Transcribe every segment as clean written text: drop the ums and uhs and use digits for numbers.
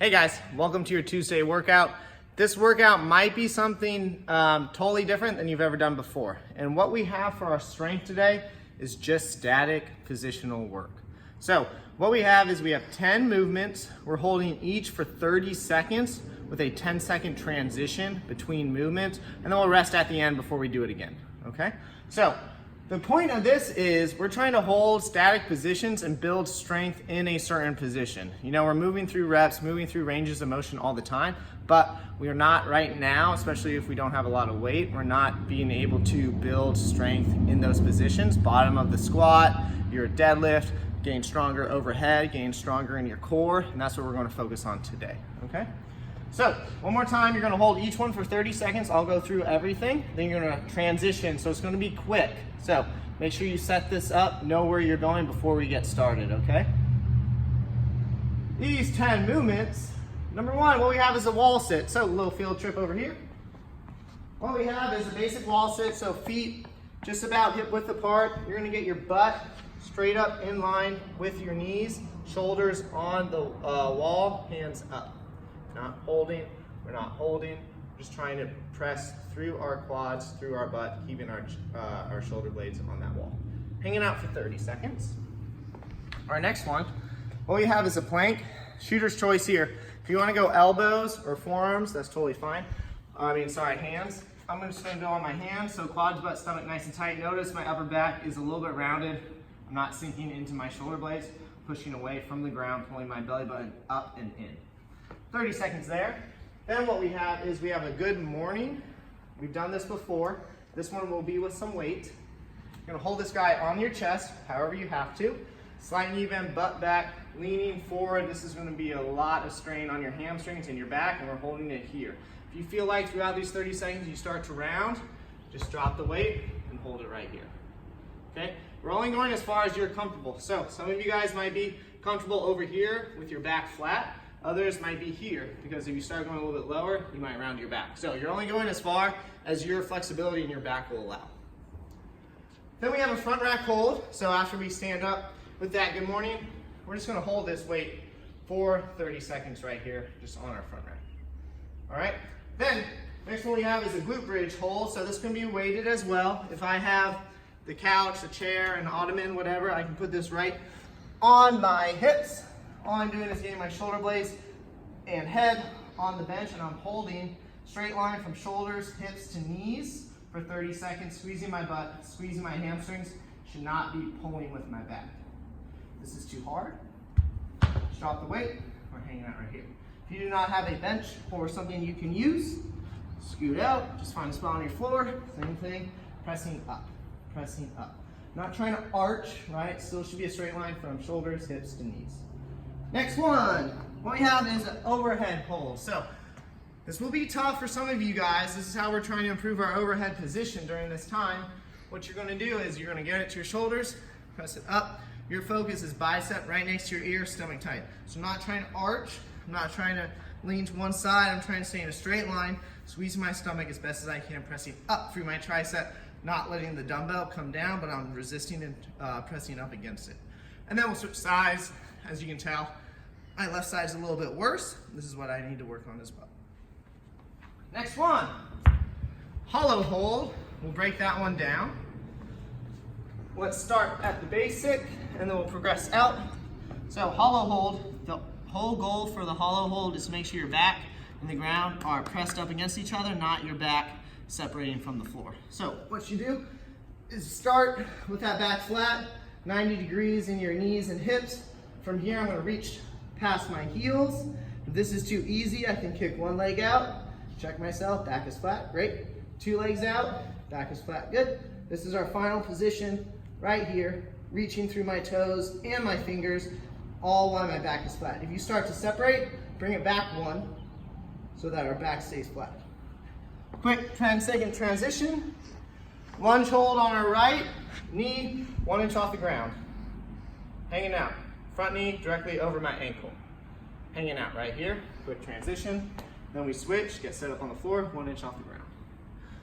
Hey guys, welcome to your Tuesday workout. This workout might be something totally different than you've ever done before. And what we have for our strength today is just static positional work. So what we have is we have 10 movements. We're holding each for 30 seconds with a 10-second transition between movements, and then we'll rest at the end before we do it again, okay? So the point of this is we're trying to hold static positions and build strength in a certain position. You know, we're moving through reps, moving through ranges of motion all the time, but we are not right now, especially if we don't have a lot of weight, we're not being able to build strength in those positions. Bottom of the squat, your deadlift, gain stronger overhead, gain stronger in your core, and that's what we're going to focus on today, okay? So, one more time, you're gonna hold each one for 30 seconds. I'll go through everything. Then you're gonna transition, so it's gonna be quick. So, make sure you set this up, know where you're going before we get started, okay? These 10 movements, number one, what we have is a wall sit. So, a little field trip over here. What we have is a basic wall sit, so feet just about hip width apart. You're gonna get your butt straight up in line with your knees, shoulders on the wall, hands up. Not holding, we're not holding, just trying to press through our quads, through our butt, keeping our shoulder blades on that wall. Hanging out for 30 seconds. Our next one, what we have is a plank. Shooter's choice here. If you want to go elbows or forearms, that's totally fine. Hands. I'm just going to go on my hands, so quads, butt, stomach nice and tight. Notice my upper back is a little bit rounded. I'm not sinking into my shoulder blades, pushing away from the ground, pulling my belly button up and in. 30 seconds there. Then what we have is we have a good morning. We've done this before. This one will be with some weight. You're gonna hold this guy on your chest, however you have to. Slight knee bend, butt back, leaning forward. This is gonna be a lot of strain on your hamstrings and your back, and we're holding it here. If you feel like throughout these 30 seconds you start to round, just drop the weight and hold it right here. Okay? We're only going as far as you're comfortable. So some of you guys might be comfortable over here with your back flat. Others might be here, because if you start going a little bit lower, you might round your back. So you're only going as far as your flexibility in your back will allow. Then we have a front rack hold. So after we stand up with that good morning, we're just gonna hold this weight for 30 seconds right here, just on our front rack. All right, then next one we have is a glute bridge hold. So this can be weighted as well. If I have the couch, the chair, an ottoman, whatever, I can put this right on my hips. All I'm doing is getting my shoulder blades and head on the bench, and I'm holding straight line from shoulders, hips to knees for 30 seconds, squeezing my butt, squeezing my hamstrings. Should not be pulling with my back. This is too hard. Just drop the weight. We're hanging out right here. If you do not have a bench or something you can use, scoot out. Just find a spot on your floor. Same thing. Pressing up. Pressing up. Not trying to arch, right? Still should be a straight line from shoulders, hips to knees. Next one, what we have is an overhead hold. So this will be tough for some of you guys. This is how we're trying to improve our overhead position during this time. What you're gonna do is you're gonna get it to your shoulders, press it up. Your focus is bicep right next to your ear, stomach tight. So I'm not trying to arch, I'm not trying to lean to one side, I'm trying to stay in a straight line, squeezing my stomach as best as I can, pressing up through my tricep, not letting the dumbbell come down, but I'm resisting and pressing up against it. And then we'll switch sides. As you can tell, my left side is a little bit worse. This is what I need to work on as well. Next one, hollow hold. We'll break that one down. Let's start at the basic, and then we'll progress out. So hollow hold, the whole goal for the hollow hold is to make sure your back and the ground are pressed up against each other, not your back separating from the floor. So what you do is start with that back flat, 90 degrees in your knees and hips. From here, I'm gonna reach past my heels. If this is too easy, I can kick one leg out, check myself, back is flat, great. Two legs out, back is flat, good. This is our final position right here, reaching through my toes and my fingers, all while my back is flat. If you start to separate, bring it back one, so that our back stays flat. Quick 10-second transition. Lunge hold on our right, knee 1 inch off the ground. Hanging out. Front knee directly over my ankle. Hanging out right here. Quick transition. Then we switch, get set up on the floor, 1 inch off the ground.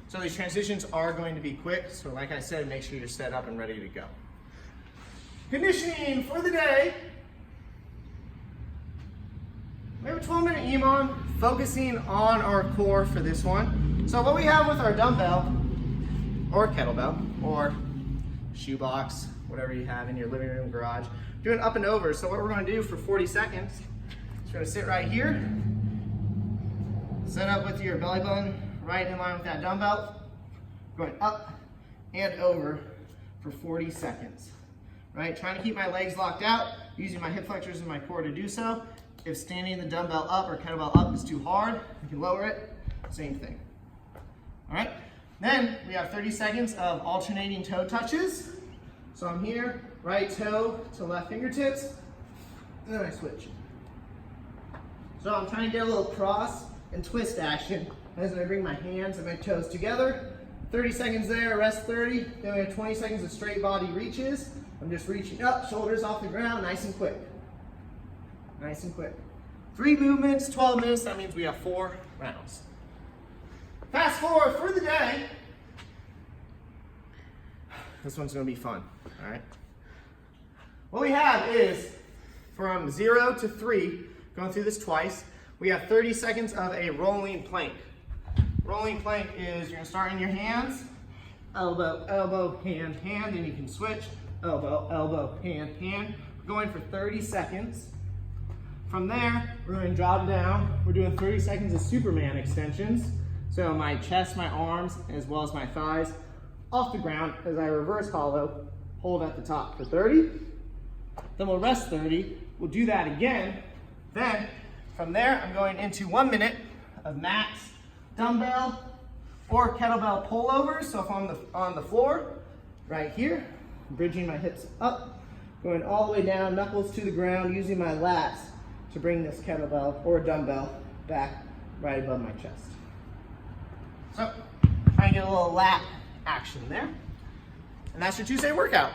So these transitions are going to be quick. So like I said, make sure you're set up and ready to go. Conditioning for the day. We have a 12-minute EMOM focusing on our core for this one. So what we have with our dumbbell or kettlebell or shoebox, whatever you have in your living room, garage, doing up and over. So what we're going to do for 40 seconds is we're going to sit right here, set up with your belly button right in line with that dumbbell, going up and over for 40 seconds. Right, trying to keep my legs locked out, using my hip flexors and my core to do so. If standing the dumbbell up or kettlebell up is too hard, you can lower it, same thing. All right, then we have 30 seconds of alternating toe touches. So I'm here, right toe to left fingertips, and then I switch. So I'm trying to get a little cross and twist action as I bring my hands and my toes together. 30 seconds there, rest 30. Then we have 20 seconds of straight body reaches. I'm just reaching up, shoulders off the ground, nice and quick. Nice and quick. 3 movements, 12 minutes, that means we have 4 rounds. Fast forward for the day. This one's gonna be fun, all right? What we have is from 0 to 3, going through this twice, we have 30 seconds of a rolling plank. Rolling plank is you're gonna start in your hands, elbow, elbow, hand, hand, and you can switch, elbow, elbow, hand, hand. We're going for 30 seconds. From there, we're going to drop down. We're doing 30 seconds of Superman extensions. So my chest, my arms, as well as my thighs off the ground as I reverse hollow, hold at the top for 30. Then we'll rest 30. We'll do that again. Then from there, I'm going into 1 minute of max dumbbell or kettlebell pullovers. So if I'm on the floor, right here, bridging my hips up, going all the way down, knuckles to the ground, using my lats to bring this kettlebell or dumbbell back right above my chest. So, try and get a little lat action there. And that's your Tuesday workout.